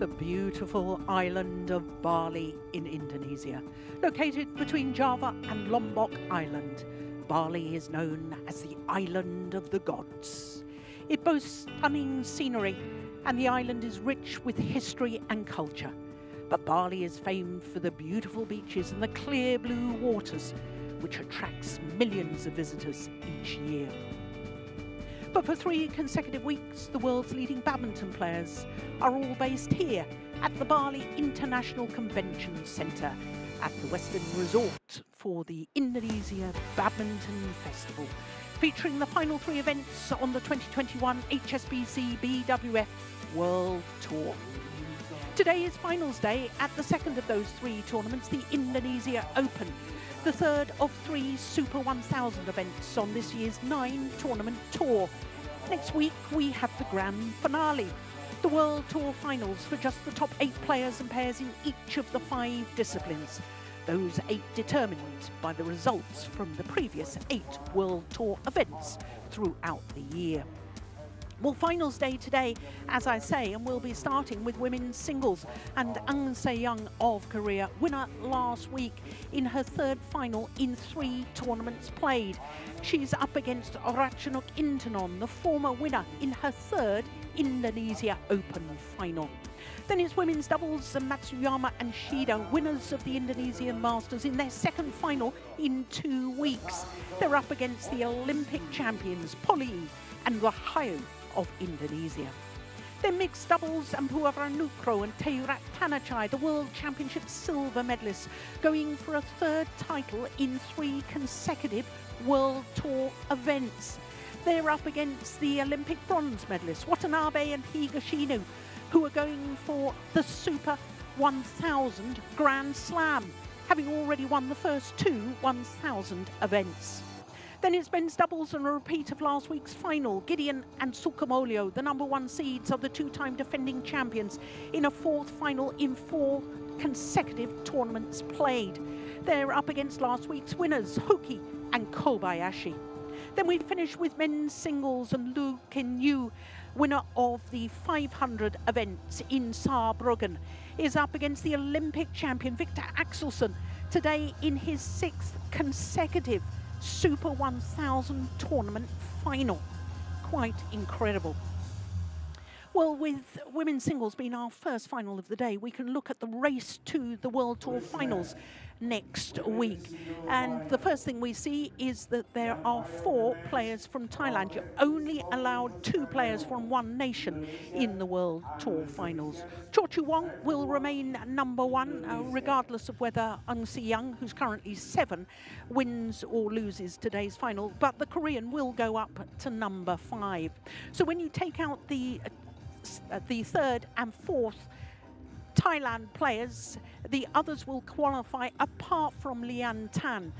the beautiful island of Bali in Indonesia. Located between Java and Lombok Island, Bali is known as the Island of the Gods. It boasts stunning scenery and the island is rich with history and culture. But Bali is famed for the beautiful beaches and the clear blue waters, which attracts millions of visitors each year. But for 3 consecutive weeks, the world's leading badminton players are all based here at the Bali International Convention Centre at the Western Resort for the Indonesia Badminton Festival, featuring the final 3 events on the 2021 HSBC BWF World Tour. Today is finals day at the second of those 3 tournaments, the Indonesia Open, the third of 3 Super 1000 events on this year's 9-tournament tour. Next week we have the grand finale, the World Tour finals for just the top 8 players and pairs in each of the 5 disciplines. Those 8 determined by the results from the previous 8 World Tour events throughout the year. Well, finals day today, as I say, and we'll be starting with women's singles. And Seyoung of Korea, winner last week in her 3rd final in 3 tournaments played. She's up against Ratchanok Intanon, the former winner in her 3rd Indonesia Open final. Then it's women's doubles, Matsuyama and Shida, winners of the Indonesian Masters in their 2nd final in 2 weeks. They're up against the Olympic champions, Poli and Rahayu of Indonesia. Then mixed doubles, Ampuara Nukro and Teurat Tanachai, the World Championship silver medalists, going for a 3rd title in 3 consecutive World Tour events. They're up against the Olympic bronze medalists, Watanabe and Higashino, who are going for the Super 1000 Grand Slam, having already won the first 2 1000 events. Then it's men's doubles and a repeat of last week's final. Gideon and Sukamuljo, the number 1 seeds of the 2-time defending champions, in a 4th final in 4 consecutive tournaments played. They're up against last week's winners, Hoki and Kobayashi. Then we finish with men's singles, and Lu Ken-yu, winner of the 500 events in Saarbrücken, is up against the Olympic champion Victor Axelsen today in his 6th consecutive Super 1000 tournament final. Quite incredible. Well, with women's singles being our first final of the day, we can look at the race to the World Tour finals next week. And the first thing we see is that there are 4 players from Thailand. You're only allowed 2 players from 1 nation in the World Tour finals. Cho Chu-won will remain number 1, regardless of whether Seyoung, who's currently 7, wins or loses today's final. But the Korean will go up to number 5. So when you take out the 3rd and 4th Thailand players, the others will qualify apart from Lian Tan.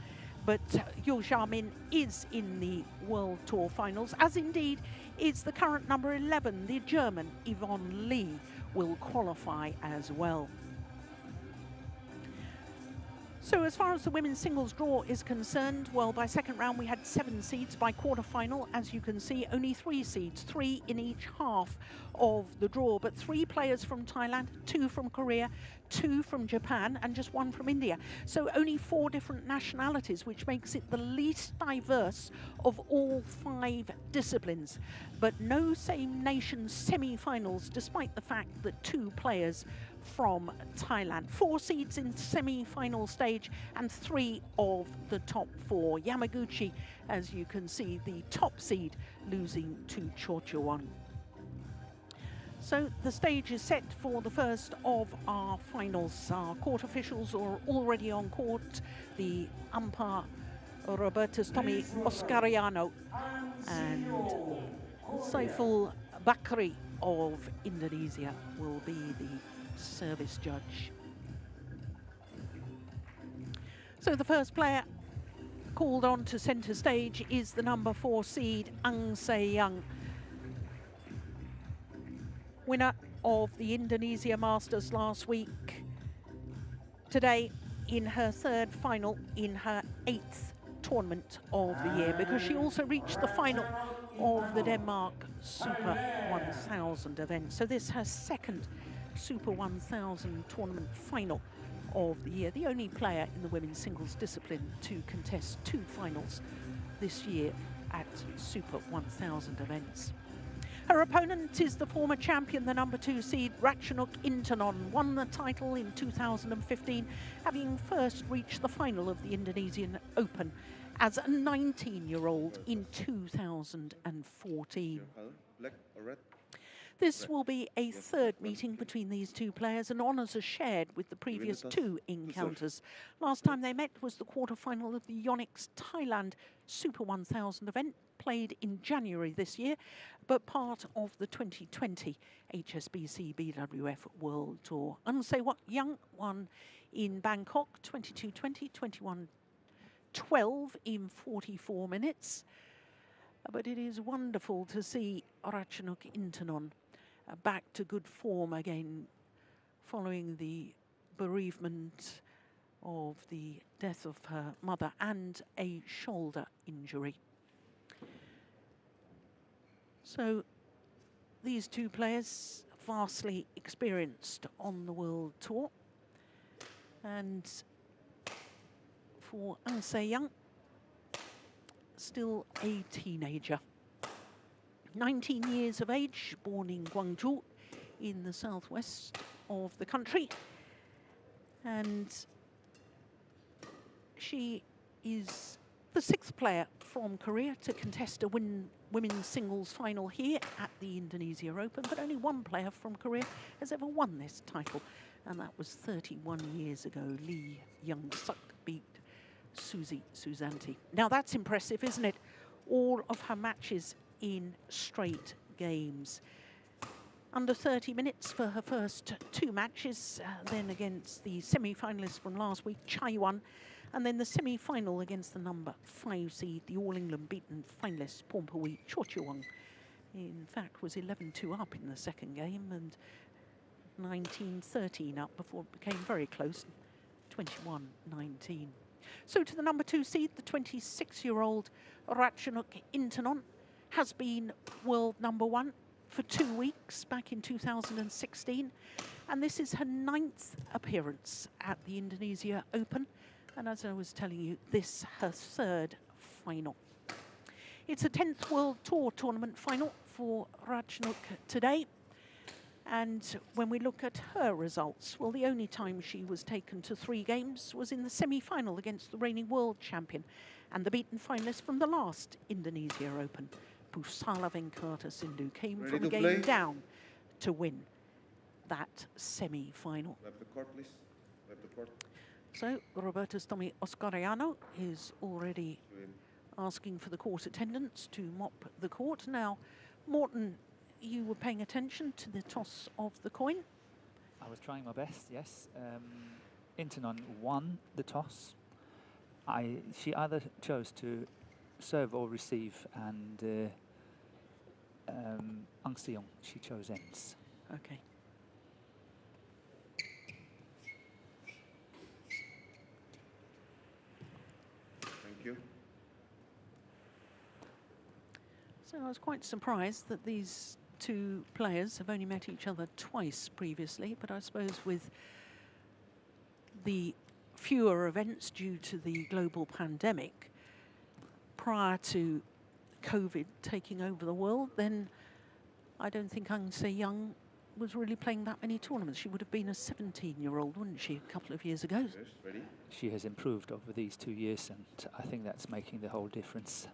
But Yo Jia-min is in the World Tour finals, as indeed is the current number 11, the German Yvonne Lee, will qualify as well. So as far as the women's singles draw is concerned, well, by 2nd round we had 7 seeds. By quarter-final, as you can see, only 3 seeds, 3 in each half of the draw. But 3 players from Thailand, 2 from Korea, 2 from Japan, and just 1 from India. So only 4 different nationalities, which makes it the least diverse of all 5 disciplines. But no same nation semi-finals, despite the fact that 2 players from Thailand. 4 seeds in semi-final stage and 3 of the top 4. Yamaguchi, as you can see, the top seed, losing to Cho Chu-won. So the stage is set for the first of our finals. Our court officials are already on court. The umpire, Robertus Tommy Oscariano, and Saiful Bakri of Indonesia will be the service judge. So the first player called on to centre stage is the number 4 seed, Seyoung, winner of the Indonesia Masters last week. Today in her 3rd final in her 8th tournament of the year, because she also reached the final of the Denmark Super 1000 event. So this her 2nd Super 1000 tournament final of the year, the only player in the women's singles discipline to contest 2 finals this year at Super 1000 events. Her opponent is the former champion, the number 2 seed, Ratchanok Intanon, won the title in 2015, having first reached the final of the Indonesian Open as a 19-year-old in 2014. Black or red? This will be a third meeting between these 2 players, and honours are shared with the previous 2 encounters. Last time they met was the quarter-final of the Yonex Thailand Super 1000 event, played in January this year, but part of the 2020 HSBC BWF World Tour. Seyoung won in Bangkok 22-20, 21-12 in 44 minutes. But it is wonderful to see Ratchanok Intanon back to good form again following the bereavement of the death of her mother and a shoulder injury. So these 2 players vastly experienced on the World Tour, and for Seyoung, still a teenager. 19 years of age, born in Gwangju in the southwest of the country. And she is the 6th player from Korea to contest a women's singles final here at the Indonesia Open, but only 1 player from Korea has ever won this title, and that was 31 years ago. Lee Young-suk beat Suzy Susanti. Now that's impressive, isn't it? All of her matches in straight games. Under 30 minutes for her first 2 matches, then against the semi-finalist from last week, Chaiwan, and then the semi-final against the number 5 seed, the All-England beaten finalist, Pornpui Chorcheong. In fact, was 11-2 up in the second game and 19-13 up before it became very close, 21-19. So to the number 2 seed, the 26-year-old Ratchanok Intanon has been world number 1 for 2 weeks back in 2016. And this is her 9th appearance at the Indonesia Open. And as I was telling you, this her 3rd final. It's a 10th World Tour tournament final for Ratchanok today. And when we look at her results, well, the only time she was taken to 3 games was in the semi-final against the reigning world champion and the beaten finalist from the last Indonesia Open. Pusala Venkata Sindhu came from a game down to win that semi-final. Left the court, please. Left the court. So Roberto Stomy Oscariano is already asking for the court attendants to mop the court. Now, Morten, you were paying attention to the toss of the coin? I was trying my best, yes. Intanon won the toss. She either chose to serve or receive, and Seyoung, she chose ends. Okay. Thank you. So I was quite surprised that these 2 players have only met each other twice previously, but I suppose with the fewer events due to the global pandemic prior to COVID taking over the world, then I don't think Seyoung was really playing that many tournaments. She would have been a 17-year-old, wouldn't she, a couple of years ago? Yes, ready? She has improved over these 2 years, and I think that's making the whole difference.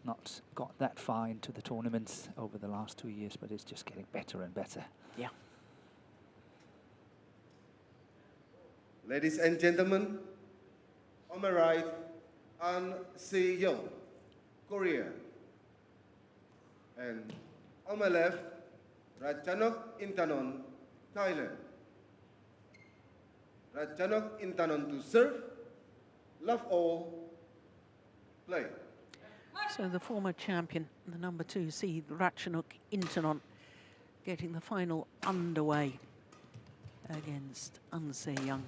Not got that far into the tournaments over the last 2 years, but it's just getting better and better. Yeah. Ladies and gentlemen, on my right, Seyoung, Korea. And on my left, Ratchanok Intanon, Thailand. Ratchanok Intanon to serve, love all, play. So the former champion, the number 2 seed, Ratchanok Intanon, getting the final underway against Seyoung.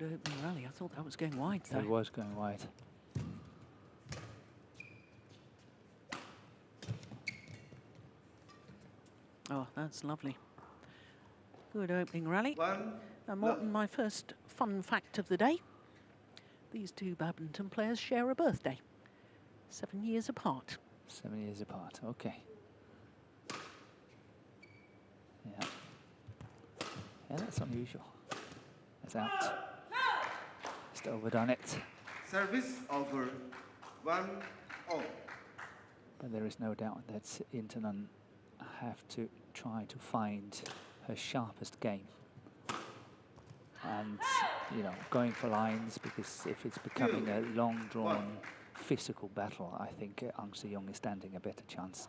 Good opening rally. I thought that was going wide, though. It was going wide. Oh, that's lovely. Good opening rally. One. And Morton, my first fun fact of the day. These two badminton players share a birthday. 7 years apart. 7 years apart, okay. Yeah. Yeah, that's unusual. It's out. Just overdone it. Service over. 1-0. But there is no doubt that Intanon have to try to find her sharpest game. And, you know, going for lines, because if it's becoming a long-drawn physical battle, I think Seyoung is standing a better chance.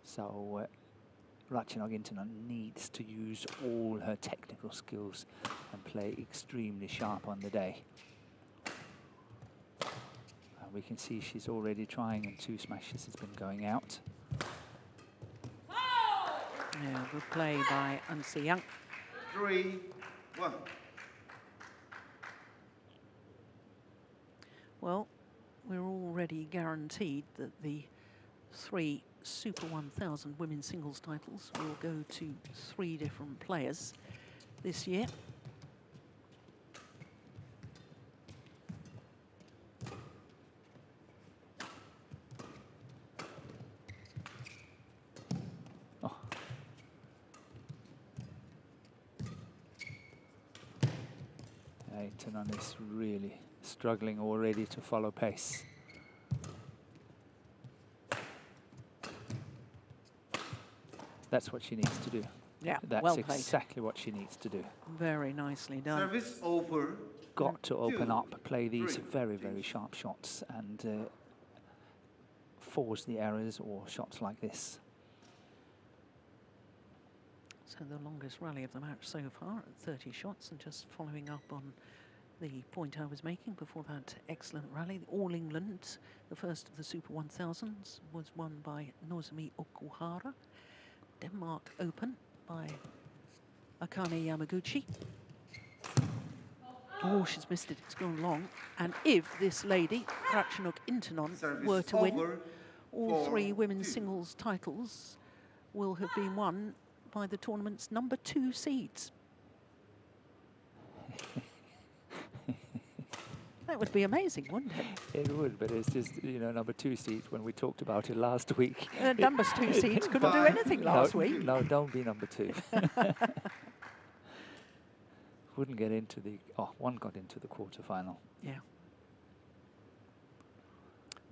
So Ratchanok Intanon needs to use all her technical skills and play extremely sharp on the day. We can see she's already trying, and 2 smashes has been going out. Yeah, good play by Seyoung. 3-1. Well, we're already guaranteed that the 3 Super 1000 women's singles titles will go to 3 different players this year. Intanon is really struggling already to follow pace. That's what she needs to do. Yeah, that's well played. Exactly what she needs to do. Very nicely done. Service over. Got to open 2, up, play these 3, very, very sharp shots and force the errors or shots like this. So the longest rally of the match so far at 30 shots, and just following up on the point I was making before that excellent rally. The All England, the first of the Super 1000s, was won by Nozomi Okuhara. Denmark Open by Akane Yamaguchi. Oh, she's missed it. It's gone long. And if this lady, Ratchanok Intanon, were to win, all 3 women's singles titles will have been won by the tournament's number 2 seeds. That would be amazing, wouldn't it? It would, but it's just, you know, number 2 seeds when we talked about it last week. Number 2 seeds couldn't do anything last week. No, don't be number 2. Wouldn't get into the, one got into the quarterfinal. Yeah.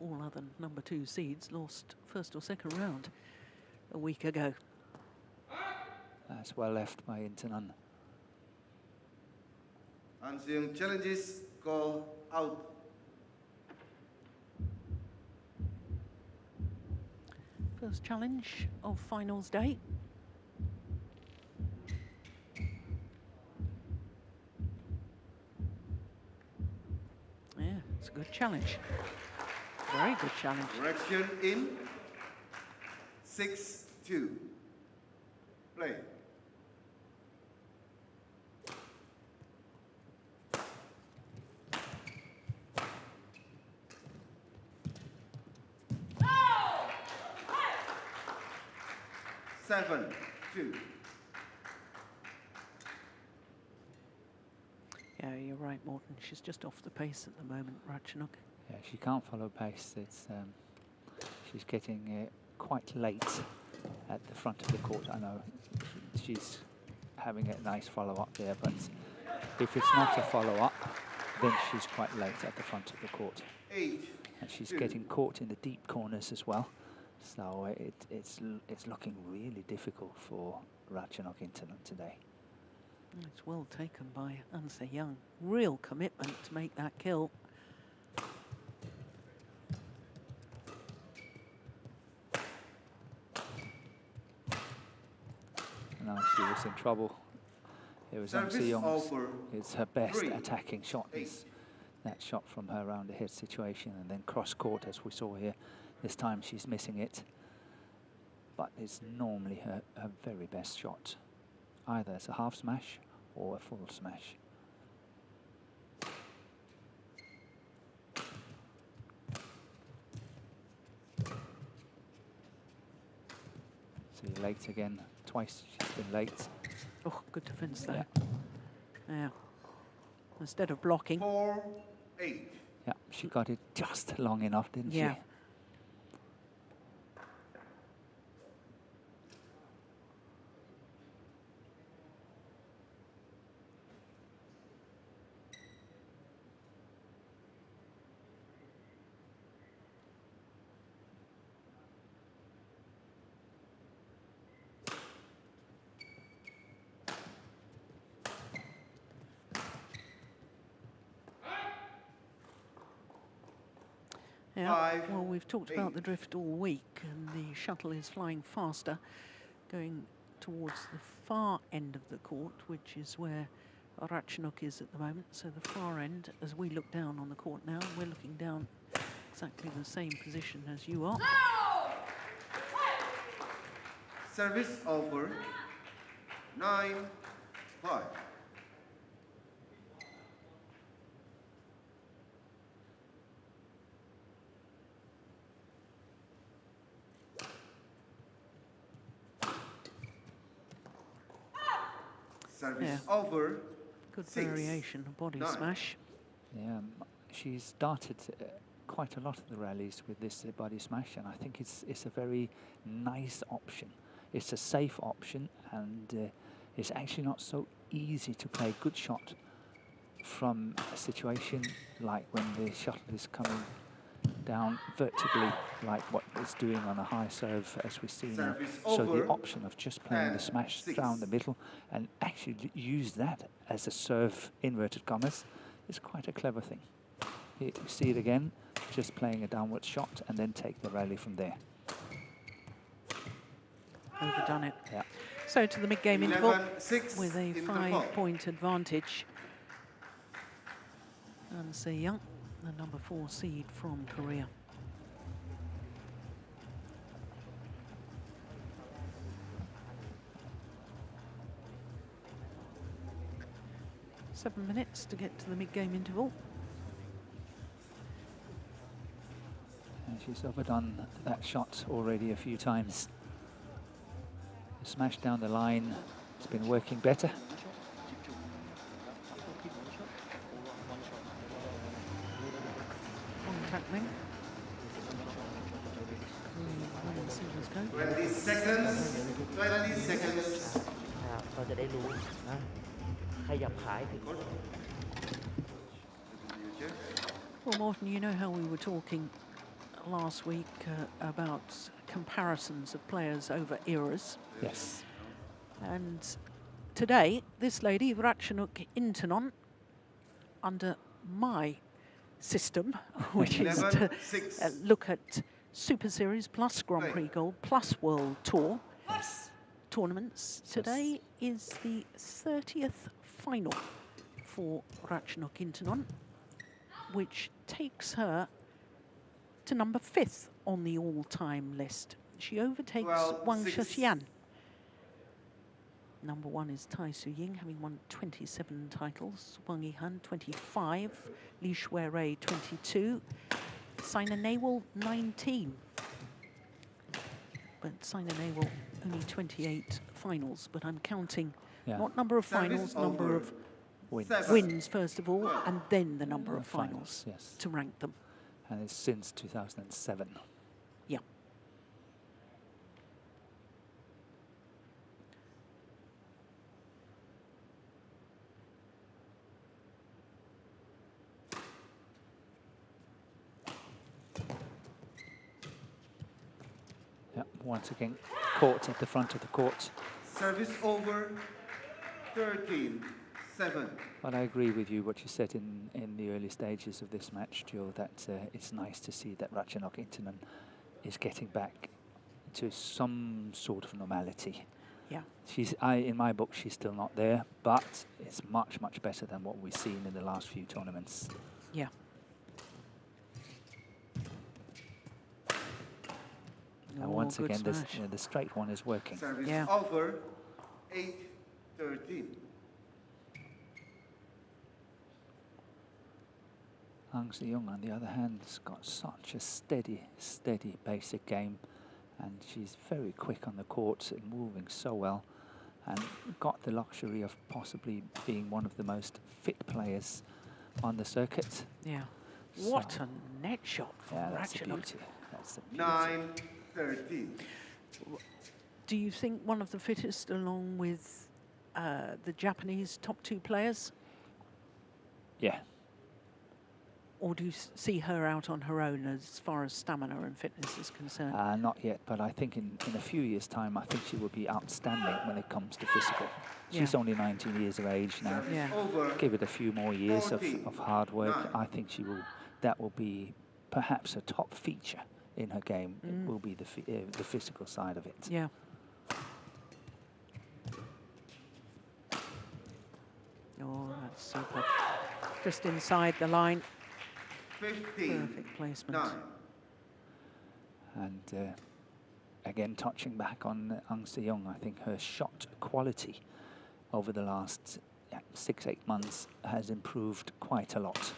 All other number 2 seeds lost first or second round a week ago. That's well left by Intanon. And Seyoung challenges go out. First challenge of finals day. Yeah, it's a good challenge. Very good challenge. Correction in 6-2. Play. Seven, 2. Yeah, you're right, Morton. She's just off the pace at the moment, Ratchanok. Yeah, she can't follow pace. It's she's getting quite late at the front of the court. I know she's having a nice follow-up there, but if it's not a follow-up, then she's quite late at the front of the court. 8, and she's 2. getting caught in the deep corners as well. So it's looking really difficult for Ratchanok Intanon today. It's well taken by Seyoung. Real commitment to make that kill. Now she was in trouble. It was Seyoung's. It's her best attacking shot. Is that shot from her around the head situation, and then cross court as we saw here. This time she's missing it, but it's normally her very best shot, either as a half smash or a full smash. late again. Twice she's been late. Oh, good defence Yeah. there. Yeah. Instead of blocking. 4-8. Yeah, she got it just long enough, didn't Yeah. she? Yeah, well, we've talked about the drift all week, and the shuttle is flying faster, going towards the far end of the court, which is where Ratchanok is at the moment. So the far end, as we look down on the court now, we're looking down exactly the same position as you are. Service over. 9-5. Service over. Good 6-9. variation, a body smash. Yeah, she's started quite a lot of the rallies with this body smash, and I think it's a very nice option. It's a safe option, and it's actually not so easy to play a good shot from a situation like when the shuttle is coming down vertically, like what it's doing on a high serve, as we see now. So the option of just playing the smash down the middle and actually use that as a serve, inverted commas, is quite a clever thing. Here you see it again, just playing a downward shot and then take the rally from there. Overdone it. Yeah. So to the mid-game interval 11-6 with a in the 5-point advantage. And Seyoung, the number 4 seed from Korea. Seven minutes to get to the mid-game interval. And she's overdone that shot already a few times. The smash down the line, it's been working better. Tackling. 20 seconds. 20 seconds. เราจะได้รู้นะขยับขายถึง Well, Morten, you know how we were talking last week about comparisons of players over eras. Yes. And today, this lady, Ratchanok Intanon, under my system, which is to look at Super Series plus Grand Prix Gold plus World Tour tournaments. Today is the 30th final for Ratchanok Intanon, which takes her to number 5th on the all-time list. She overtakes Wang Shixian. Number 1 is Tai Su-ying, having won 27 titles. Wang Yihan, 25. Li Shuirui, 22. Sina Nehwal, 19. But Sina Nehwal, only 28 finals. But I'm counting not number of finals, number of wins, first of all, and then the number of finals to rank them. And it's since 2007. Yeah. Once again, caught at the front of the court. Service over. 13-7. But I agree with you what you said in the early stages of this match, Joe, that it's nice to see that Ratchanok Intanon is getting back to some sort of normality. Yeah. In my book, she's still not there, but it's much, much better than what we've seen in the last few tournaments. Yeah. And once again, the straight one is working. Service over. 8-13. Seyoung, on the other hand, has got such a steady basic game, And she's very quick on the court and moving so well, and got the luxury of possibly being one of the most fit players on the circuit. Yeah. What a net shot from that's a Ratchanok. beauty. That's a beauty. 9-13. Do you think one of the fittest, along with the Japanese top 2 players? Yeah. Or do you see her out on her own as far as stamina and fitness is concerned? Not yet, but I think in a few years' time, I think she will be outstanding when it comes to physical. She's only 19 years of age now. Yeah. Give it a few more years of hard work. I think that will be perhaps a top feature in her game. It will be the physical side of it. Yeah. Oh, that's super. Just inside the line. 15, Perfect placement. 9. And again, touching back on Seyoung, I think her shot quality over the last 6-8 months has improved quite a lot.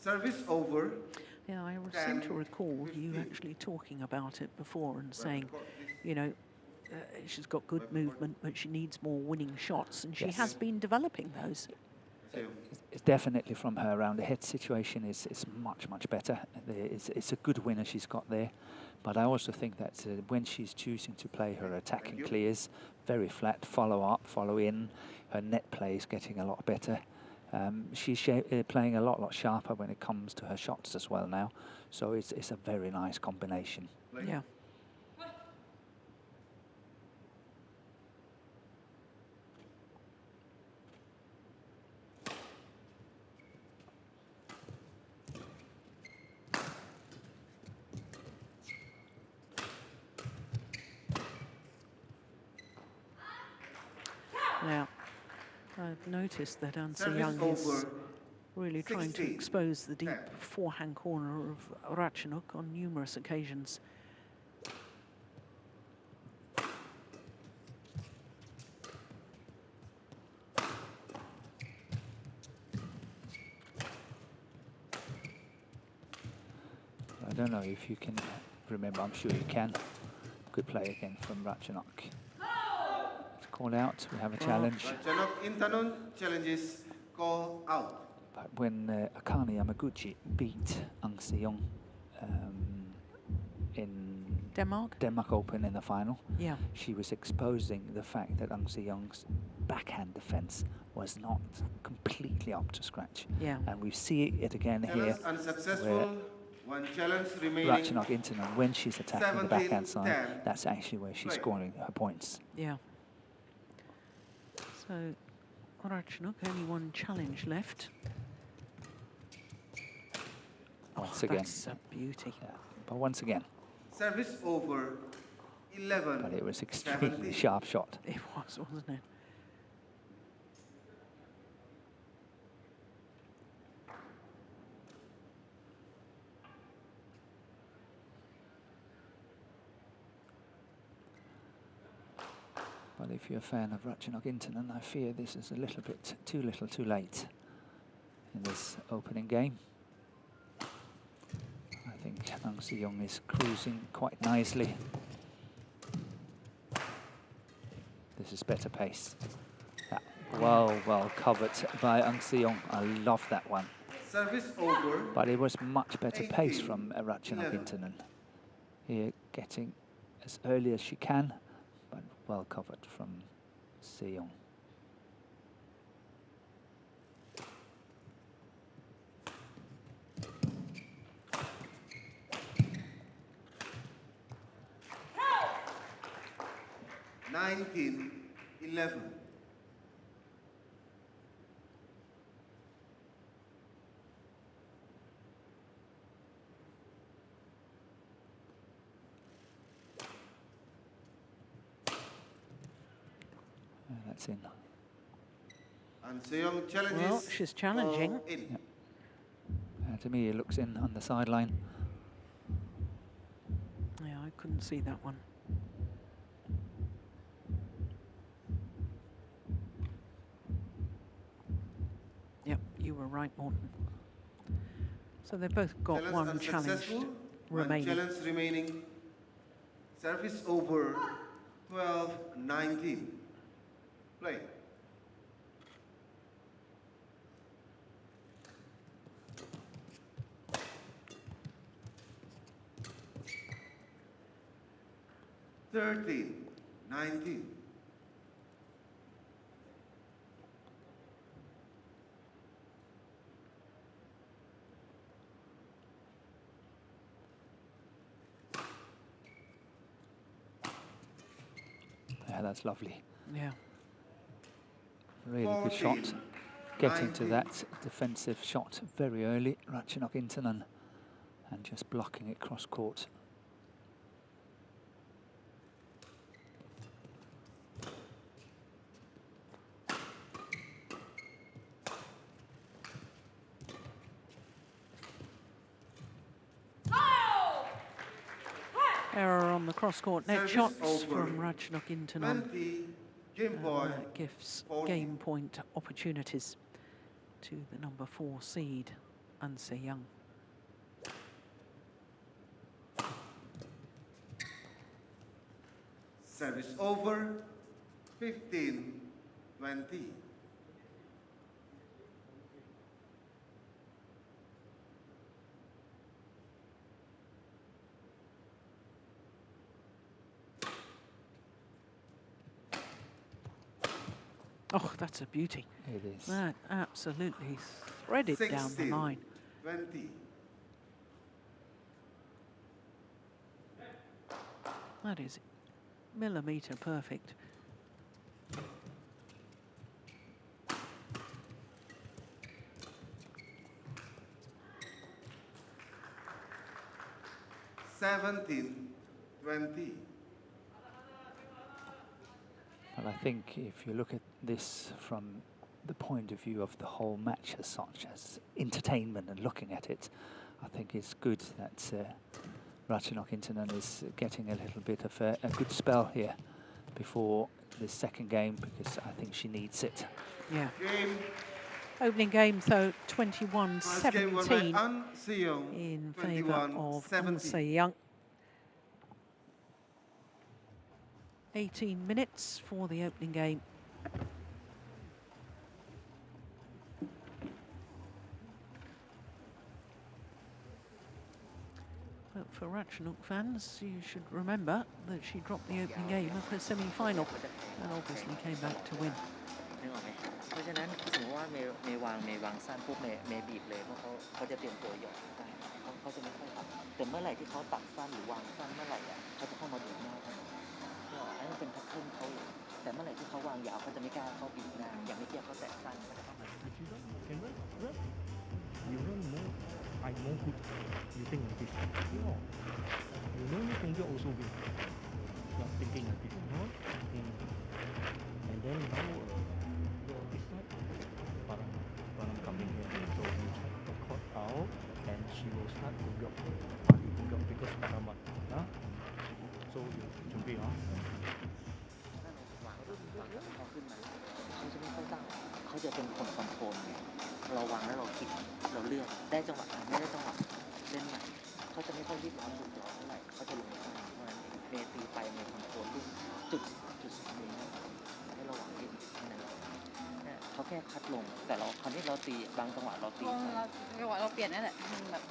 Service over. Yeah, I seem to recall you actually talking about it before and saying, you know, she's got good movement, but she needs more winning shots, and she has been developing those. It's definitely from her around the head situation is much better. It's a good winner she's got there, but I also think that when she's choosing to play her attacking clears, very flat, follow up, follow in, her net play is getting a lot better. She's playing a lot sharper when it comes to her shots as well now, so it's a very nice combination. Yeah. Now, I've noticed that Seyoung is really trying to expose the deep forehand corner of Ratchanok on numerous occasions. I don't know if you can remember, I'm sure you can. Good play again from Ratchanok. It's called out, we have a challenge. Ratchanok Intanon challenges call out. But when Akane Yamaguchi beat Seyoung in Denmark Open in the final, she was exposing the fact that Seyoung's backhand defense was not completely up to scratch. And we see it again here. Unsuccessful. One challenge remaining. Ratchanok Intanon, when she's attacking the backhand side, that's actually where she's scoring her points. Yeah. So Ratchanok, only one challenge left. Once again. That's a beauty. Yeah. But once again. Service over 11. But it was extremely sharp shot. It was, wasn't it? But if you're a fan of Ratchanok Intanon, I fear this is a little bit too little too late in this opening game. I think Seyoung is cruising quite nicely. This is better pace. Yeah. Well covered by Seyoung. I love that one. Service over. But it was much better pace from Ratchanok Intanon. Here getting as early as she can, but well covered from Seyoung. (19-11). That's in. And Seyoung challenges. Well, she's challenging. To me, it looks in on the sideline. Yeah, I couldn't see that one. You were right, Morton. So they've both got Challenge one challenge unsuccessful. remaining. One challenge remaining. Service over. 12-19. Play. $13-19. Yeah, that's lovely. Yeah. Really good shot. Getting to that defensive shot very early, Ratchanok Intanon, and just blocking it cross court. Error on the cross-court net Service shots over. from Ratchanok Intanon. 20. Game point. That gives 40. game point opportunities to the number 4 seed, Seyoung. Service over. 15-20. Oh, that's a beauty. It is. That absolutely threaded down the 16, line. 20. That is millimetre perfect. $17-20. Well, I think if you look at this from the point of view of the whole match as such, as entertainment and looking at it, I think it's good that Ratchanok Intanon is getting a little bit of a good spell here before the second game, because I think she needs it. Yeah. Game. Opening game, though, First game won by 21-17 Seyoung. in favour of 21-17. Seyoung. 18 minutes for the opening game. But for Ratchanok fans, you should remember that she dropped the opening game of her semi-final and obviously came back to win. นึกออกไหมเพราะฉะนั้นสมมติว่าเมย์วางสั้นปุ๊บเมย์บีบเลยเพราะเขาจะเตรียมตัวหยอดได้เขาจะไม่ค่อยทำแต่เมื่อไหร่ที่เขาตัดสั้นหรือวางสั้นเมื่อไหร่เขาจะเข้ามาบีบหน้าทันทีอันนั้นเป็นแพทเทิร์นเขาอยู่แต่เมื่อไหร่ที่เขาวางยาวเขาจะไม่กล้าเข้าบีบหน้าอย่างไม่เกี่ยวเขาแตะสั้นเขาจะเข้ามา You run more, I more good. You think like this. No. You know you can get also win. You are thinking like this. No? And then now your this side, Param coming here. So you check the court out and she will start to block. Because Param. So you chuẩn bị hả? เขาจะไม่ค่อยตั้งเขาจะเป็นคนคอนโทรลไงเราวางแล้วเราคิดเราเลือกได้จังหวะไม่ได้จังหวะเล่นใหม่เขาจะไม่ค่อยรีบร้อนสุดร้อนเท่าไหร่เขาจะลงสั้นเพราะฉะนั้นเมย์ตีไปเมย์คอนโทรลจุดนี้ให้เราวางที่แค่นั้นเขาแค่คัดลงแต่เราคราวนี้เราตีบางจังหวะเราตี จังหวะเราเปลี่ยนนั่นแหละมันแบบ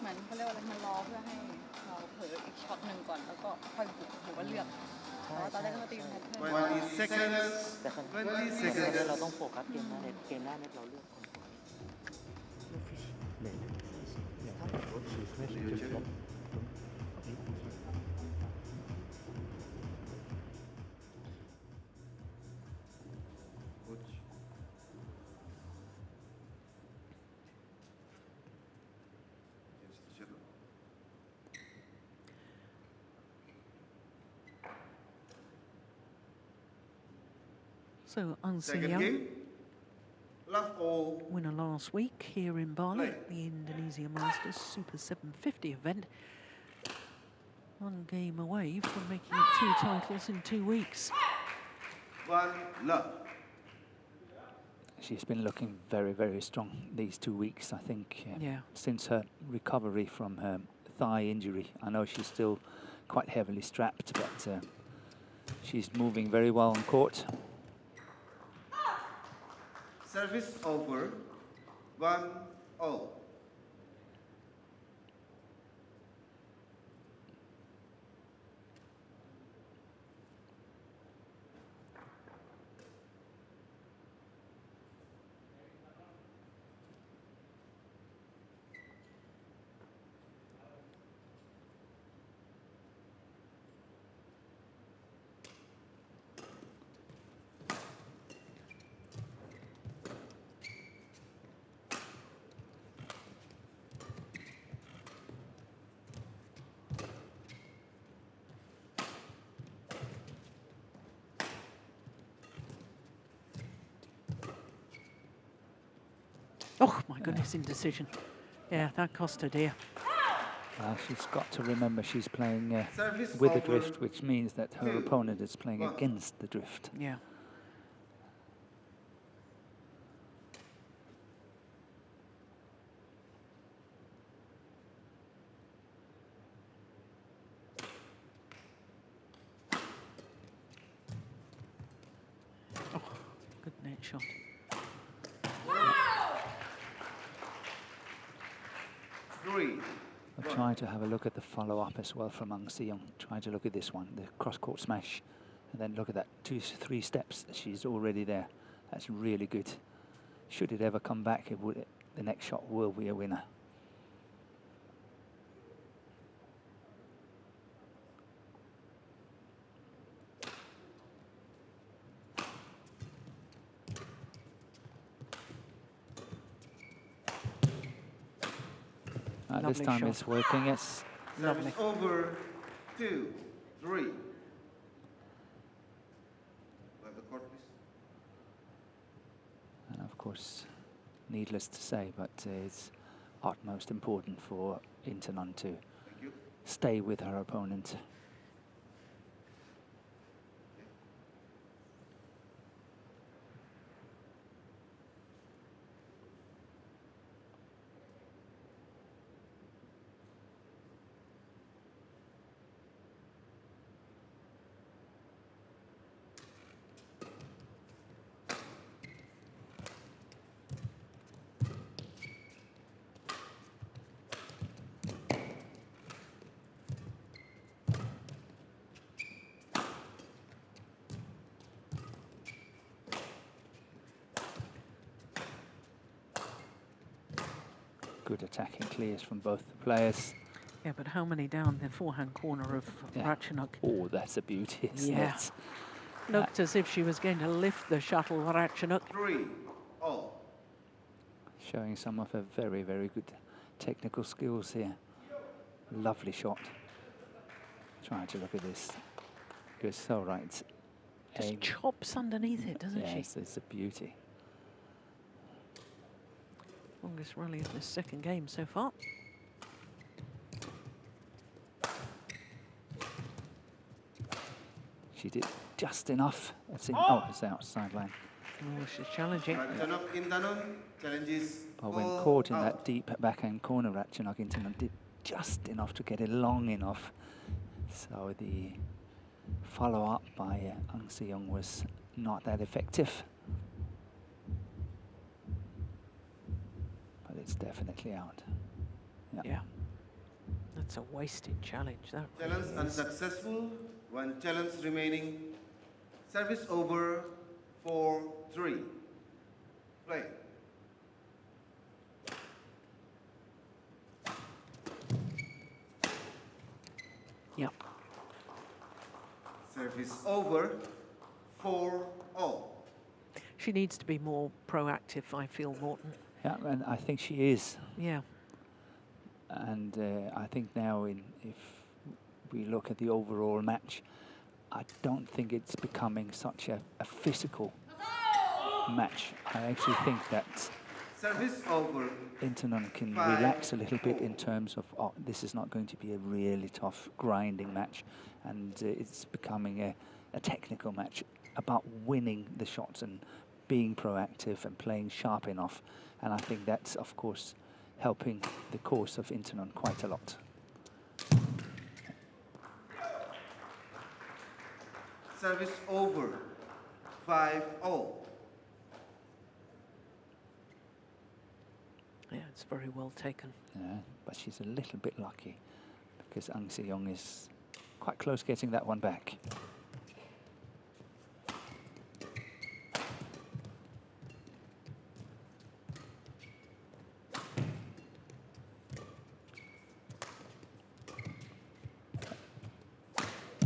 เหมือนเขาเรียกว่าอะไรมันรอเพื่อให้เราเผลออีกช็อตหนึ่งก่อนแล้วก็ค่อยบุกหรือว่าเลือกเพราะตอนแรกเราตีแพทเทิร์น 20 seconds. แต่คราวนี้ 20 seconds. เราต้องโฟกัสเกมหน้าเน็ตเราเลือกคน So Second Seyoung, game. Love all. winner last week here in Bali, the Indonesia Masters Super 750 event. One game away from making it 2 titles in 2 weeks. 1 love. She's been looking very, very strong these 2 weeks, I think, Yeah. since her recovery from her thigh injury. I know she's still quite heavily strapped, but she's moving very well on court. Service over, 1-0. Oh, my goodness, indecision. Yeah, that cost her dear. Well, she's got to remember she's playing Service with the over, drift, which means that her 2, opponent is playing 1. against the drift. Yeah. Oh, good net shot. Three. I'll try to have a look at the follow-up as well from Seyoung. Try to look at this one, the cross-court smash, and then look at that 2-3 steps. She's already there. That's really good. Should it ever come back, the next shot will be a winner. This Lovely time shot. it's working, yes. Lovely. Service over, 2-3. Have the court, please. And of course, needless to say, but it's utmost important for Intanon to Thank you. stay with her opponent. Good attacking clears from both the players. Yeah, but how many down the forehand corner of Ratchanok? Oh, that's a beauty, isn't Yeah. it? Looked as if she was going to lift the shuttle, Ratchanok. 3-0. Showing some of her very, very good technical skills here. Lovely shot. Trying to look at this. You're so right. Just chops underneath it, doesn't she? Yes, it's a beauty. Longest rally of this second game so far. She did just enough. It's in, oh, it's outside line. Oh, she's challenging. Ratchanok Intanon challenges. But when all caught in out. that deep backhand corner, Ratchanok Intanon did just enough to get it long enough. So the follow-up by Seyoung was not that effective. But it's definitely out. Yeah. That's a wasted challenge. That Challenge unsuccessful. 1 challenge remaining. Service over, 4-3. Play. Yeah. Service over, 4-0. She needs to be more proactive, I feel, Morton. Yeah, and I think she is. Yeah. And I think now, if we look at the overall match, I don't think it's becoming such a physical match. I actually think that Service over, Intanon can 5-4. relax a little bit in terms of, oh, this is not going to be a really tough, grinding match. And it's becoming a technical match about winning the shots and being proactive and playing sharp enough. And I think that's, of course, helping the course of Intanon quite a lot. Service over. 5-0. Yeah, it's very well taken. Yeah, but she's a little bit lucky because Seyoung is quite close getting that one back.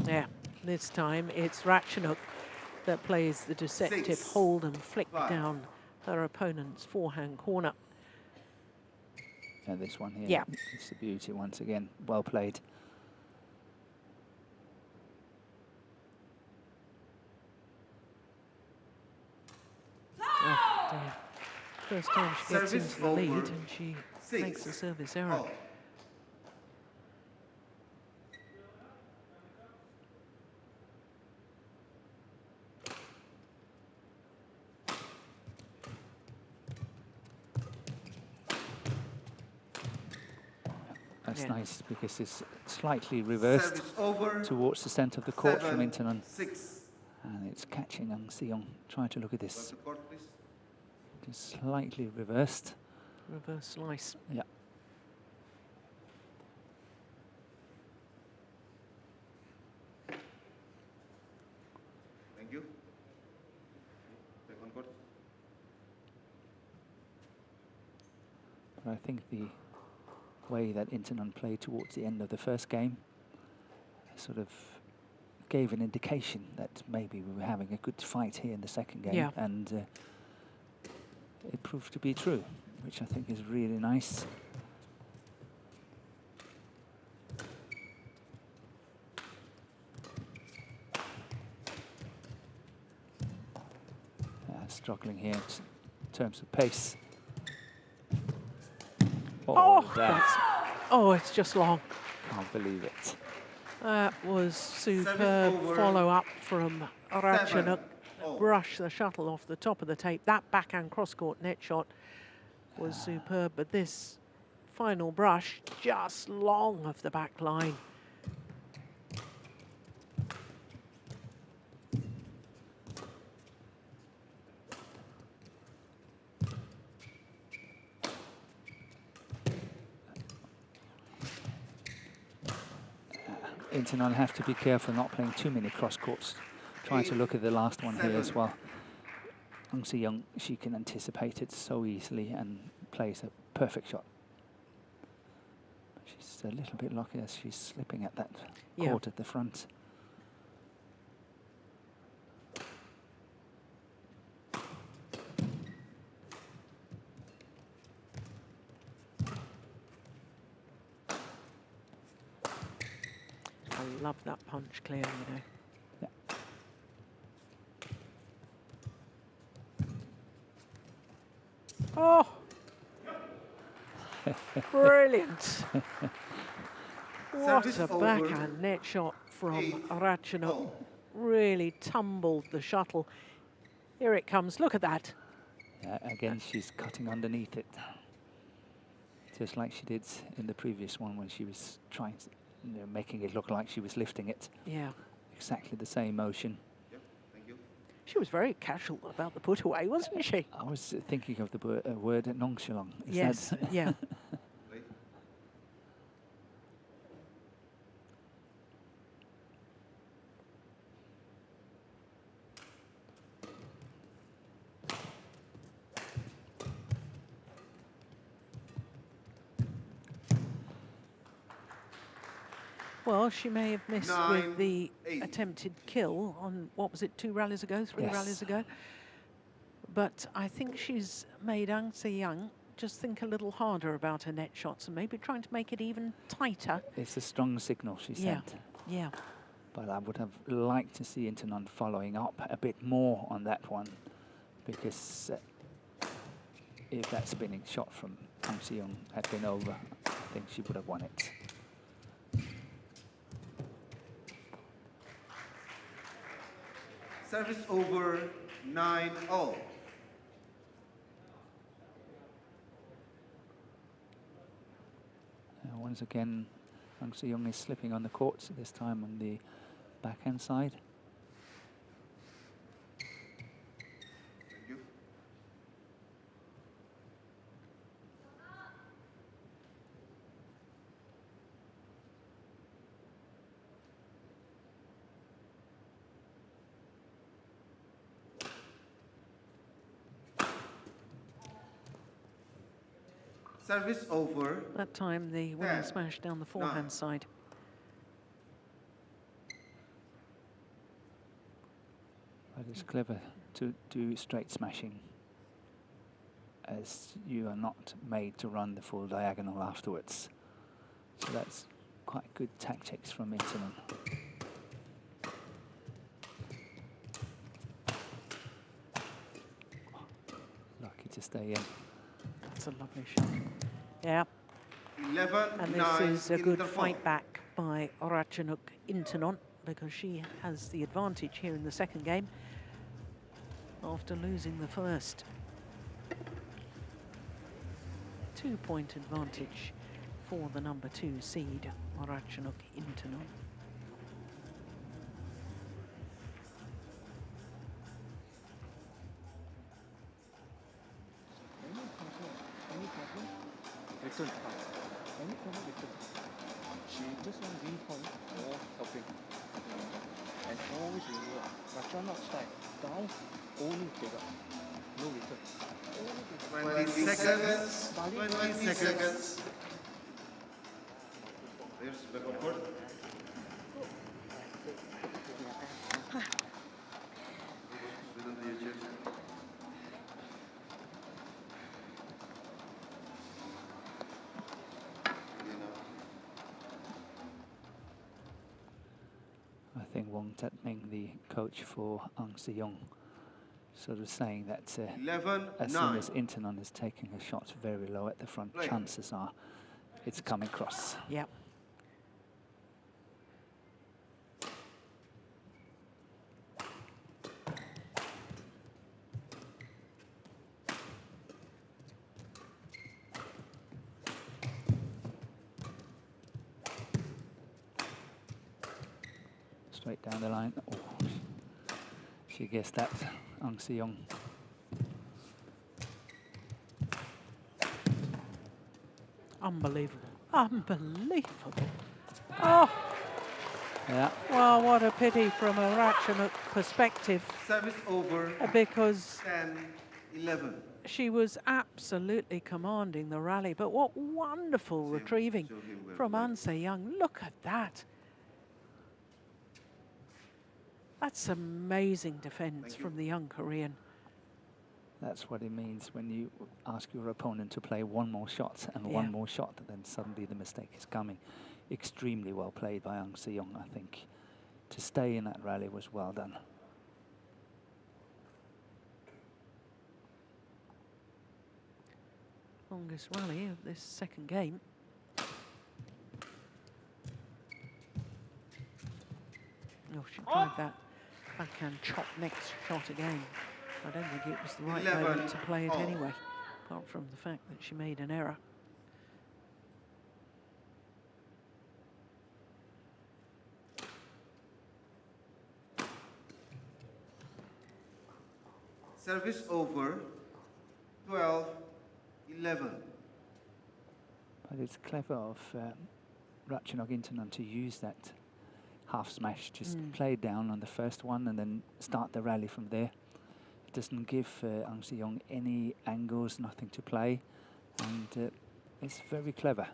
Yeah, this time it's Ratchanok that plays the deceptive hold and flick down her opponent's forehand corner. And this one here, yeah, it's a beauty once again. Well played. Oh, dear. First time she gets into the lead and she makes a service error. That's nice because it's slightly reversed towards the centre of the court from Intanon. And it's catching Seyoung. Try to look at this. Just slightly reversed. Reverse slice. Yeah. Thank you. Second court. But I think the way that Intanon played towards the end of the first game sort of gave an indication that maybe we were having a good fight here in the second game. Yeah. And it proved to be true, which I think is really nice. Struggling here in terms of pace. Oh, it's just long. Can't believe it. That was superb follow-up from Ratchanok. Brush the shuttle off the top of the tape. That backhand cross-court net shot was superb, but this final brush just long of the back line. Intanon have to be careful not playing too many cross courts. Trying to look at the last one here as well. Seyoung, she can anticipate it so easily and plays a perfect shot. She's a little bit lucky as she's slipping at that court at the front. I love that punch clear, you know. Oh, brilliant. What a backhand net shot from Ratchanok. Really tumbled the shuttle. Here it comes, look at that. Again, she's cutting underneath it. Just like she did in the previous one when she was trying, making it look like she was lifting it. Yeah. Exactly the same motion. She was very casual about the put away, wasn't she? I was thinking of the word nonchalant. Yes, yeah. Well, she may have missed with the attempted kill on, what was it, 2 rallies ago, 3 rallies ago. But I think she's made Seyoung just think a little harder about her net shots and maybe trying to make it even tighter. It's a strong signal, she said. Yeah. But I would have liked to see Intanon following up a bit more on that one, because if that spinning shot from Seyoung had been over, I think she would have won it. Service over 9-0. As again, Seyoung is slipping on the courts, this time on the backhand side. Thank you. Service over. That time, the winning 10, smash down the forehand 9. side. But it's clever to do straight smashing, as you are not made to run the full diagonal afterwards. So that's quite good tactics from Intanon. Lucky to stay in. That's a lovely shot. Yeah, 11, and 9 this is a good interval. fight back by Ratchanok Intanon, because she has the advantage here in the second game after losing the first. 2-point advantage for the number 2 seed, Ratchanok Intanon. Return. Any problem return. She just want win point or helping. And always remember, Ratchanok style, down, only take up. No return. 20 seconds. 20 seconds. There's back and forth. Return to your chair. I think Wong Tat-ming, the coach for Seyoung, sort of saying that 11, as 9. soon as Intanon is taking her shots very low at the front, Right. chances are it's coming cross. Yep. Straight down the line. Oh, she guessed that, Seyoung. Unbelievable. Unbelievable. Oh, Yeah, well, what a pity from a Ratchanok perspective, Service over. because 10, 11. she was absolutely commanding the rally. But what wonderful retrieving Show him well from played. Seyoung. Look at that. That's amazing defense Thank you. from the young Korean. that's what it means when you ask your opponent to play one more shot and Yeah. one more shot, then suddenly the mistake is coming. Extremely well played by Seyoung, I think. To stay in that rally was well done. Longest rally of this second game. Oh, she tried that backhand chop next shot again. I don't think it was the right 11 moment to play it all. anyway, apart from the fact that she made an error. Service over. 12, 11. But it's clever of Ratchanok Intanon to use that half smash, just play down on the first one and then start the rally from there. It doesn't give Seyoung any angles, nothing to play, and it's very clever.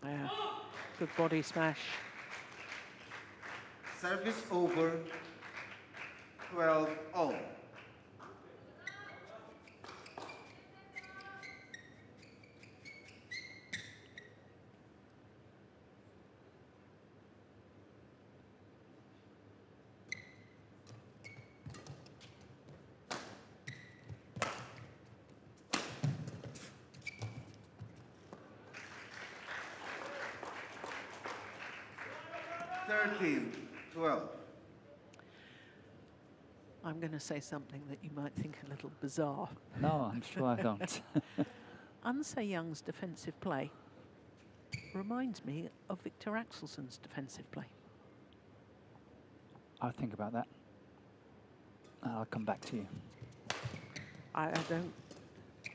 Yeah, good body smash. Service over. 12, all. I'm going to say something that you might think a little bizarre. No, I'm sure I don't. Seyoung's defensive play reminds me of Victor Axelson's defensive play. I'll think about that. I'll come back to you. I don't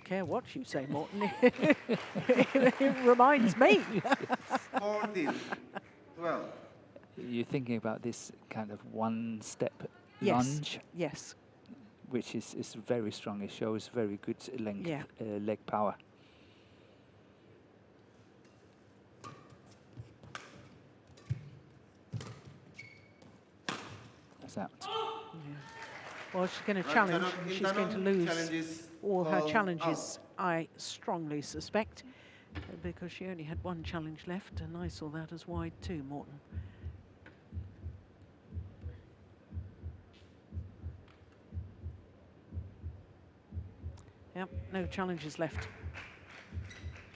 care what you say, Morton. It reminds me. 14, 12. You're thinking about this kind of one-step Yes. lunge, Yes. which is very strong. It shows very good length, Yeah. leg power. That's out. Yeah. Well, she's going to challenge. Ratchanok She's going to Intanon lose challenges all her called challenges, out. I strongly suspect, because she only had one challenge left, and I saw that as wide too, Morton. Yep, no challenges left.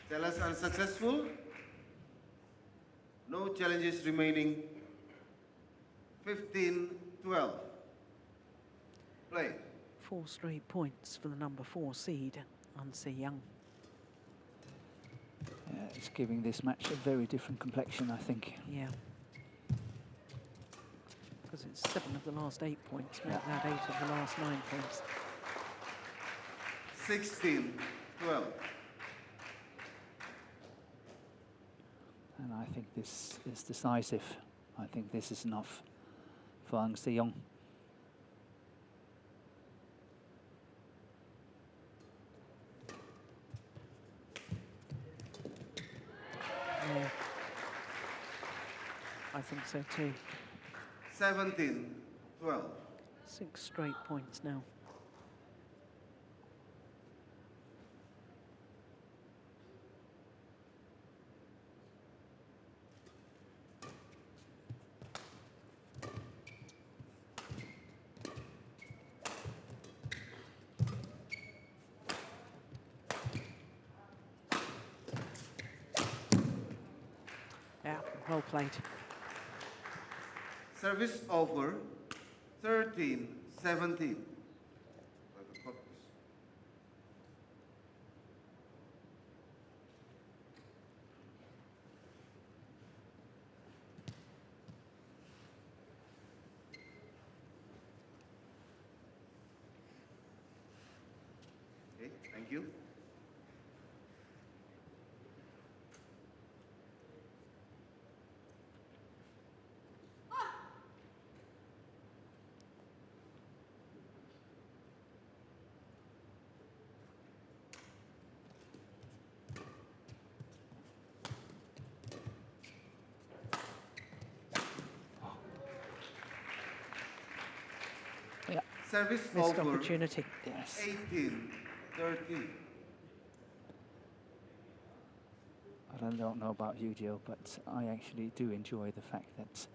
Tell us unsuccessful. No challenges remaining. 15, 12. Play. 4 straight points for the number 4 seed, Seyoung. It's giving this match a very different complexion, I think. Yeah. Because it's 7 of the last 8 points, make that 8 of the last 9 points. 16, 12. And I think this is decisive. I think this is enough for Seyoung. Yeah. I think so too. 17, 12. 6 straight points now. Yeah, well played. Service over. 13, 17. Okay, thank you. Yeah. Service Missed over. opportunity. Yes. 18, 13. I don't know about you, Joe, but I actually do enjoy the fact that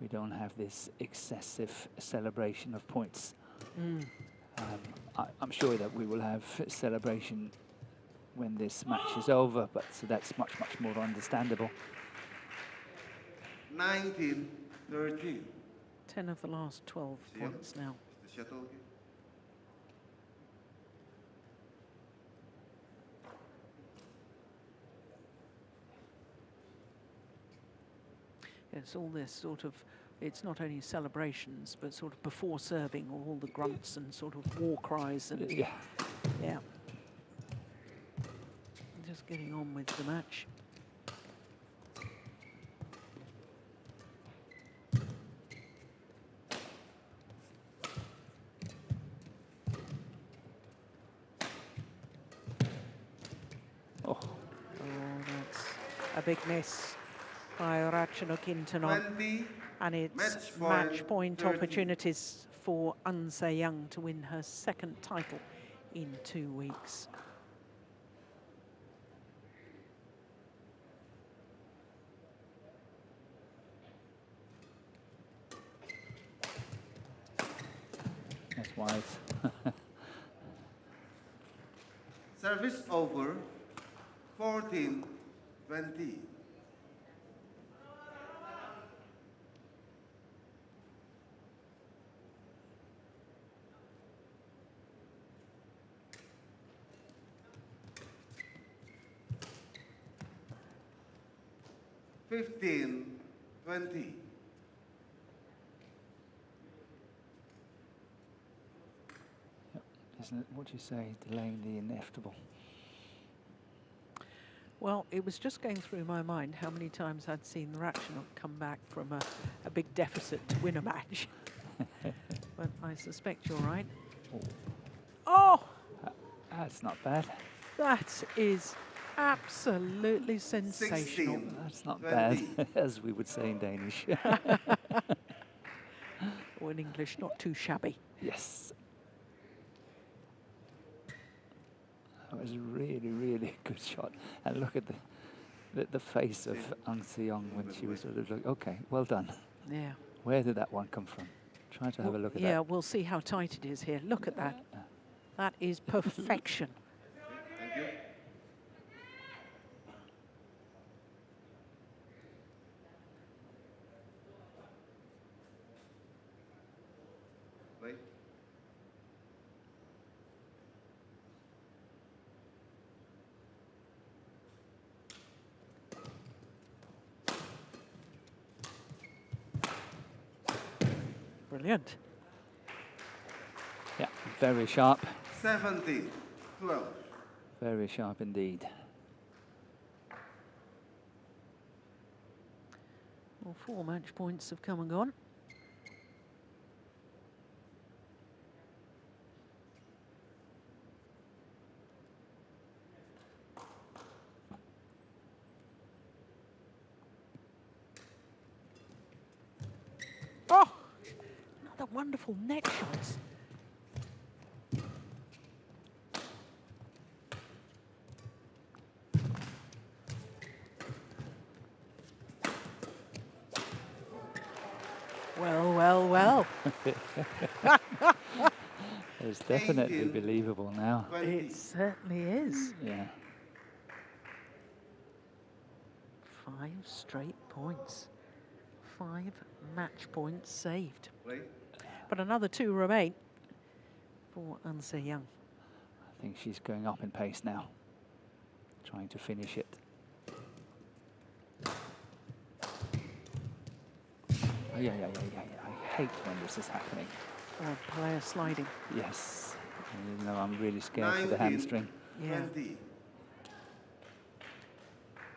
we don't have this excessive celebration of points. I'm sure that we will have celebration when this match is over, but so that's much more understandable. 19, 13. 10 of the last 12 Seyoung, points now. the shuttle here. It's all this sort of, it's not only celebrations, but sort of before serving, all the grunts and sort of war cries and Yeah. yeah. Just getting on with the match. Oh, That's a big miss by Ratchanok Intanon. 20, And it's Match match point, point 30. opportunities for Seyoung to win her 2nd title in 2 weeks. that's wise. Service over. 14, 20. 15-20. Isn't it, what do you say, delaying the inevitable? Well, it was just going through my mind how many times I'd seen Ratchanok come back from a big deficit to win a match. But I suspect you're right. Oh! That's not bad. That is absolutely sensational. 16. That's not 20. bad, as we would say in Danish. Or in English, not too shabby. Yes. That was a really, really good shot. And look at the face of Seyoung when she was sort of like, okay, well done. Yeah. Where did that one come from? Try to have a look at that. Yeah, we'll see how tight it is here. Look at that. That is perfection. Thank you. Wait. Brilliant. Yeah, very sharp. 17-12. Very sharp indeed. Well, 4 match points have come and gone. Oh! Another wonderful net shot. Well, well, well. It's definitely believable now. 20. It certainly is. Yeah. 5 straight points. 5 match points saved. Wait. I But another 2 remain for Seyoung. think she's going up in pace now, trying to finish it. Oh, yeah. I hate when this is happening. Player sliding. Yes. You know, I'm really scared for the hamstring. Yeah. 20.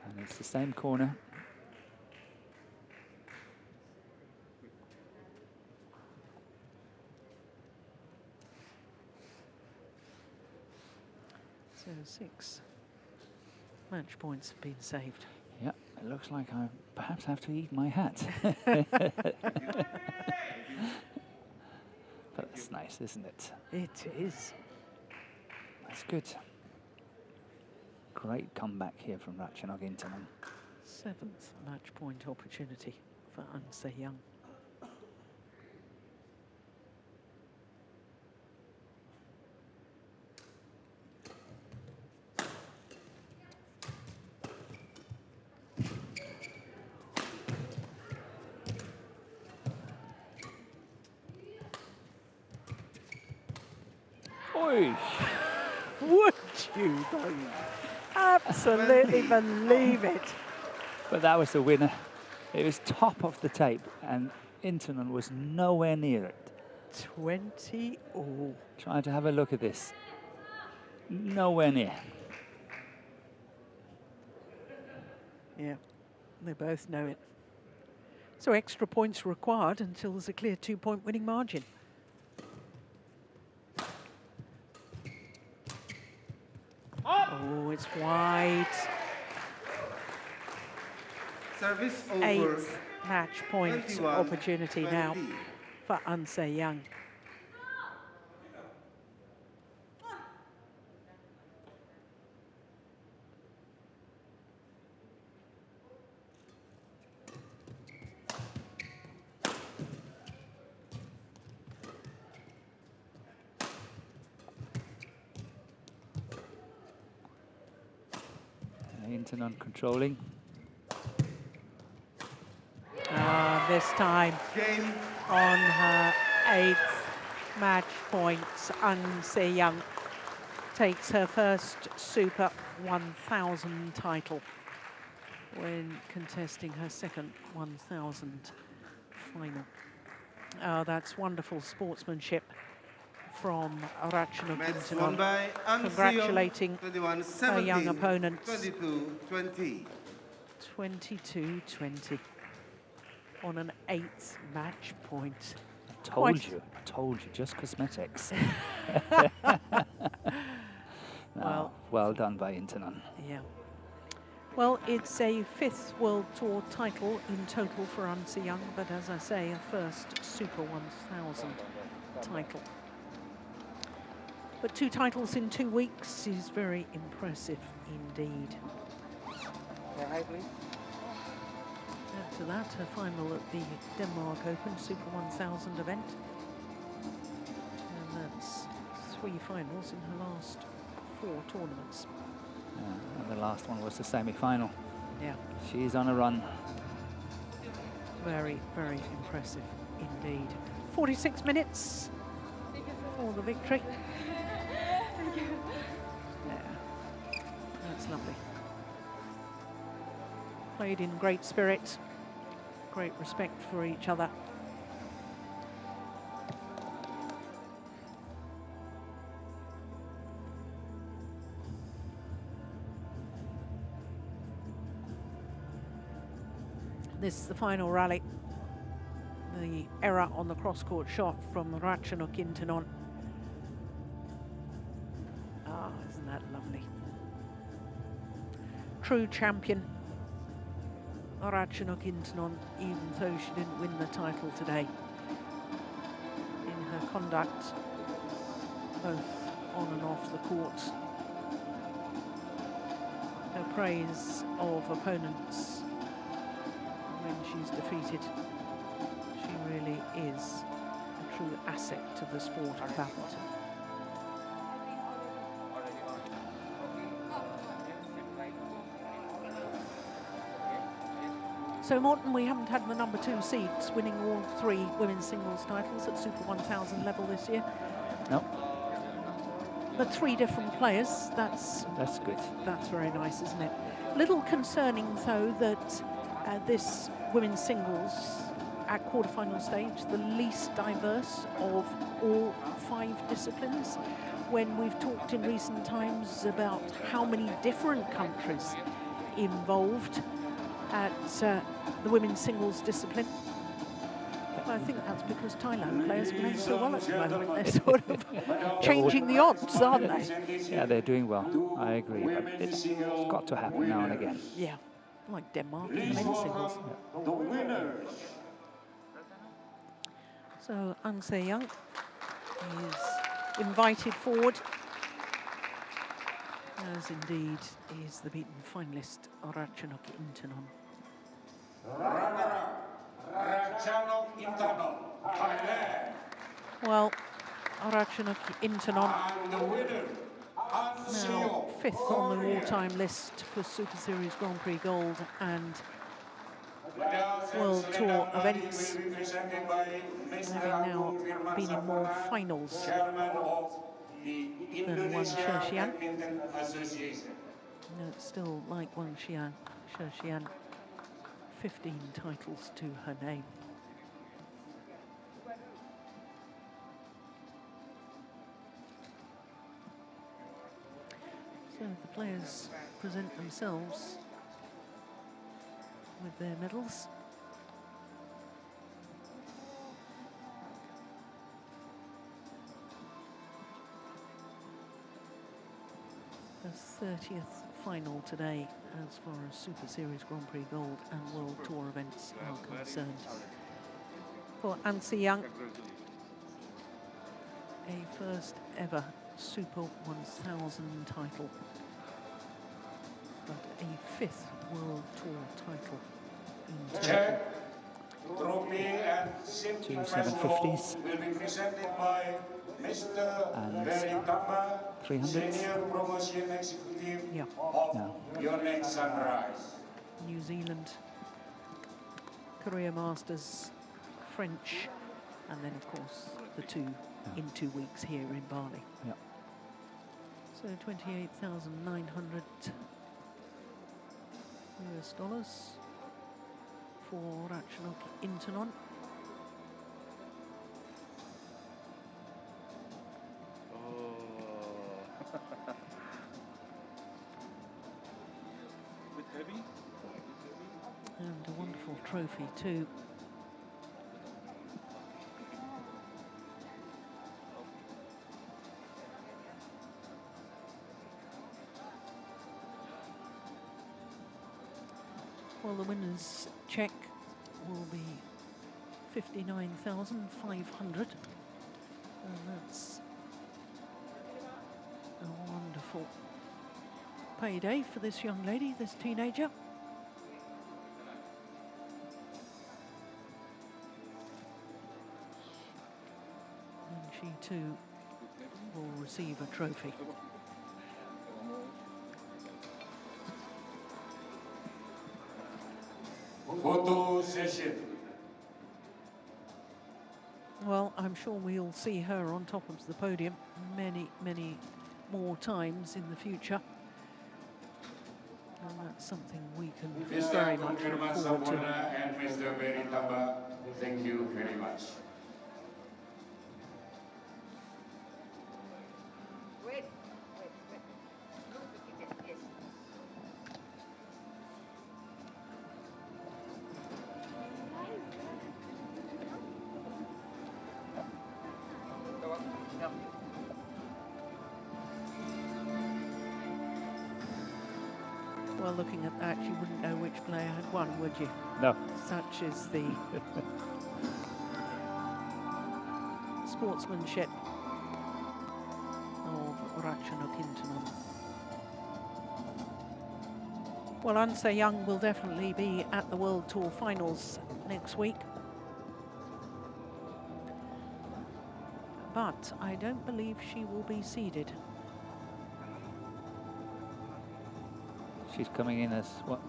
And it's the same corner. So 6 match points have been saved. Yeah, it looks like I perhaps have to eat my hat. But that's nice, isn't it? It is. That's good. Great comeback here from Ratchanok Intanon. 7th match point opportunity for Seyoung. Oi! Would you though? Absolutely believe it. But that was the winner. It was top of the tape, and Intanon was nowhere near it. 20 all. Try to have a look at this. Nowhere near. Yeah, they both know it. So extra points required until there's a clear 2-point winning margin. Oh, it's wide. Service over. 8th match point 21, opportunity now 20. for Seyoung. Intanon controlling. This time Game. on her 8th match point, Seyoung takes her first Super 1000 title. when contesting her second 1,000 final. That's wonderful sportsmanship from Ratchanok Match won Intanon, by congratulating her young 21-17, opponent. 22-20. 22-20 on an 8th match point. Told you, just cosmetics. No, well done by Intanon. Yeah. Well, it's a 5th World Tour title in total for Seyoung, but as I say, a first Super 1000 title. But 2 titles in 2 weeks is very impressive indeed. Add to that, her final at the Denmark Open Super 1000 event. And that's 3 finals in her last 4 tournaments. And the last one was the semi-final. Yeah. She's on a run. Very, very impressive indeed. 46 minutes for the victory. Yeah, that's lovely. Played in great spirit, great respect for each other. This is the final rally. The error on the cross-court shot from Ratchanok Intanon. Ah, isn't that lovely? True champion, Ratchanok Intanon, even though she didn't win the title today. In her conduct, both on and off the court. Her praise of opponents when she's defeated, she really is a true asset to the sport of badminton. So Morton, we haven't had the number 2 seeds winning all 3 women's singles titles at Super 1000 level this year. No. But 3 different players, that's good. That's very nice, isn't it? Little concerning though that this women's singles at quarterfinal stage, the least diverse of all 5 disciplines. When we've talked in recent times about how many different countries involved at the women's singles discipline. Well, I think that's because Thailand players are playing so well at the moment. They're sort of changing the odds, aren't they? Yeah, they're doing well. I agree, but it's got to happen now and again. Yeah, like Denmark in the men's singles. The winners. So Seyoung is invited forward, as indeed is the beaten finalist Ratchanok Intanon. Ratchanok Intanon, Thailand. Well, Ratchanok Intanon And the winner, now 5th on the all-time list for Super Series Grand Prix Gold and World Tour events, having now been in more finals than one Seyoung. No, it's still like one Seyoung, 15 titles to her name. So the players present themselves with their medals. The 30th final today as far as Super Series Grand Prix Gold and World Tour events are concerned. For Seyoung, a first ever Super 1000 title, but a 5th World Tour title in total. Trophy and 2 750s will be presented by Mr. and Veritama, 300s. Senior Promotion Executive Yeah. of Your Next Sunrise. New Zealand, Korea Masters, French, and then of course the 2 in 2 weeks here in Bali. Yeah. So 28,900 US dollars for Ratchanok Intanon. And a wonderful trophy too. Well, the winner's check will be 59,500, and that's a wonderful payday for this young lady, this teenager. And she too will receive a trophy. Photo session. Well, I'm sure we'll see her on top of the podium many, many more times in the future. And that's something we can very much look forward to. And Mr. Beritamba, thank you very much. Well, looking at that, you wouldn't know which player had won, would you? No. Such is the sportsmanship of Ratchanok Intanon. Well, Seyoung will definitely be at the World Tour finals next week. But I don't believe she will be seeded. She's coming in as what?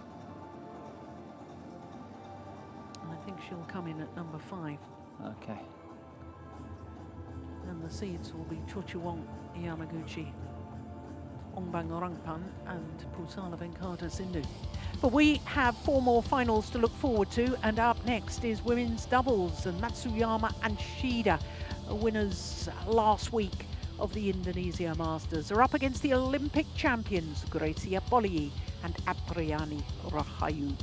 I think she'll come in at number 5. Okay. And the seeds will be Chochuwong Yamaguchi, Ongbang Orangpan and Pusala Venkata Sindhu. But we have 4 more finals to look forward to, and up next is women's doubles, and Matsuyama and Shida, winners last week of the Indonesia Masters, are up against the Olympic champions Gracia Polii and Apriani Rahayu.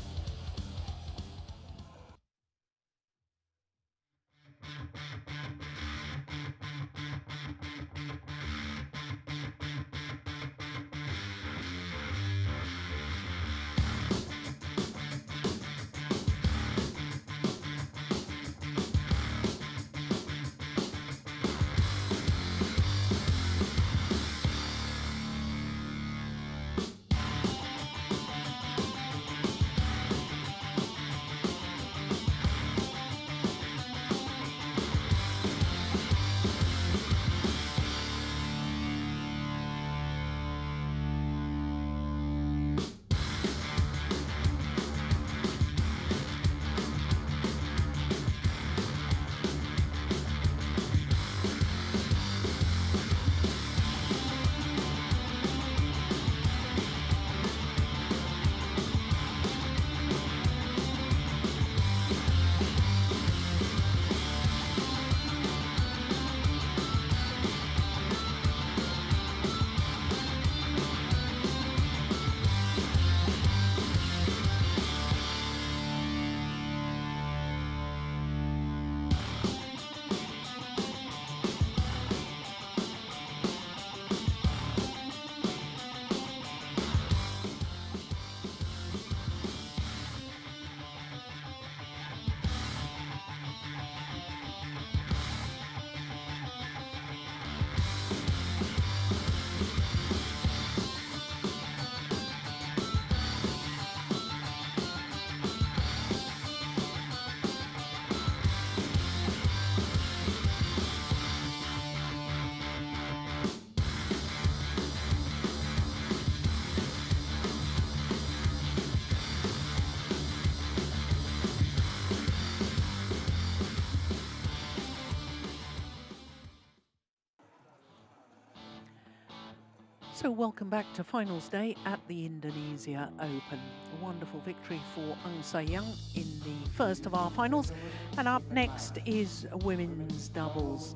So welcome back to finals day at the Indonesia Open. A wonderful victory for Seyoung in the first of our finals. And up next is women's doubles.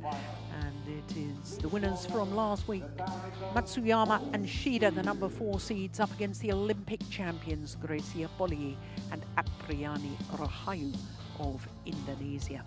And it is the winners from last week, Matsuyama and Shida, the number 4 seeds, up against the Olympic champions, Gracia Poli and Apriani Rahayu of Indonesia.